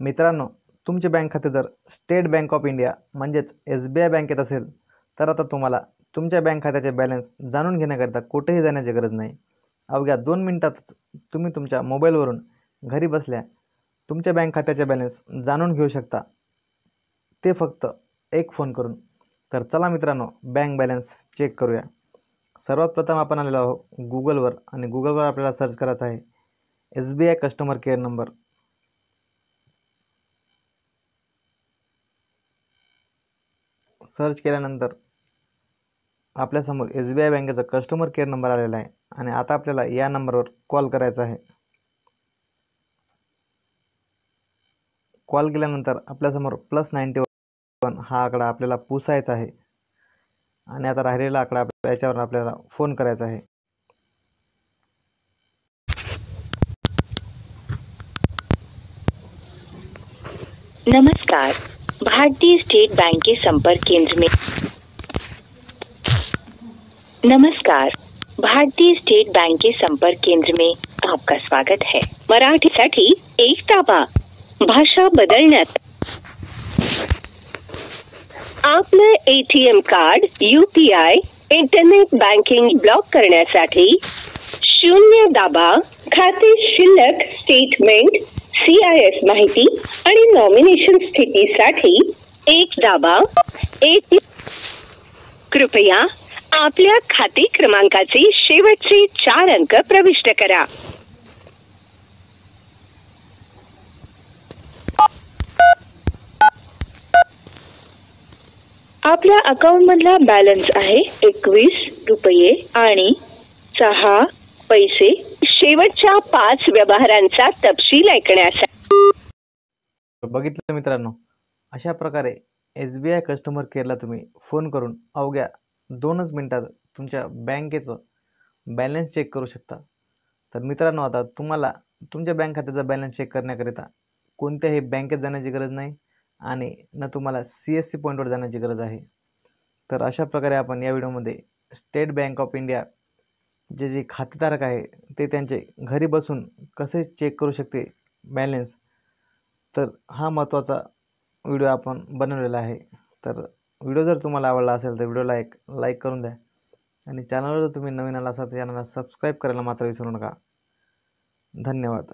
मित्रांनो, तुमचे बँक खाते जर स्टेट बँक ऑफ इंडिया म्हणजेच SBI बँकेत असेल तर आता तुम्हाला तुमच्या बँक खात्याचे बॅलन्स जाणून घेण्याकरिता कुठेही जाण्याची गरज नाही। अवघ्या 2 मिनिटातच तुम्ही तुमच्या मोबाईलवरून घरी बसल्या तुमच्या बँक खात्याचे बॅलन्स जाणून घेऊ शकता, ते फक्त एक फोन करून। तर चला मित्रांनो, बँक बॅलन्स चेक करूया। सर्वात प्रथम आपण आलेलो आहोत गूगलवर आणि गूगलवर आपल्याला सर्च करायचं आहे SBI customer care number. Search केल्यानंतर आपल्यासमोर SBI बँकेचा कस्टमर केअर नंबर आलेला आहे आणि आता आपल्याला या नंबरवर कॉल करायचा आहे। कॉल केल्यानंतर आपल्यासमोर +91 हा आकडा आपल्याला पुसायचा आहे आणि आता राहिलेला आकडा याच्यावर आपल्याला फोन करायचा आहे। नमस्कार, भारतीय स्टेट बैंक के संपर्क केंद्र में आपका स्वागत है। मराठीसाठी 1 दाबा। भाषा बदलण्यात आपलं ATM card, UPI, internet banking block करण्यासाठी 0 दाबा। खाते शिल्लक, स्टेटमेंट, CIS माहिती आणि नॉमिनेशन स्थितीसाठी 1 दाबा। कृपया आपल्या खाते क्रमांकाचे शेवटचे 4 अंक प्रविष्ट करा। आपल्या अकाउंट मधला बॅलन्स आहे 21 रुपये आणि 6 पैसे। शेवटच्या 5 व्यवहारांचा तपशील ऐकण्यासाठी बघितलं मित्रांनो, अशा प्रकारे SBI कस्टमर केअरला तुम्ही फोन करून अवघ्या 2च मिनिटात तुमच्या बँकेचं बॅलन्स चेक करू शकता। तर मित्रांनो, आता तुम्हाला तुमच्या बँक खात्याचा बॅलन्स चेक करण्याकरिता कोणत्याही बँकेत जाण्याची गरज नाही आणि न तुम्हाला CSC पॉईंटवर जाण्याची गरज आहे। तर अशा प्रकारे आपण या व्हिडिओमध्ये स्टेट बँक ऑफ इंडिया जे खातेधारक आहे ते त्यांचे घरी बसून कसे चेक करू शकते बॅलन्स, तर हा महत्त्वाचा व्हिडिओ आपण बनवलेला आहे। तर व्हिडिओ जर तुम्हाला आवडला असेल तर व्हिडिओला एक लाईक करून द्या आणि चॅनलवर जर तुम्ही नवीन आला असाल तर चॅनलला सबस्क्राईब करायला मात्र विसरू नका। धन्यवाद।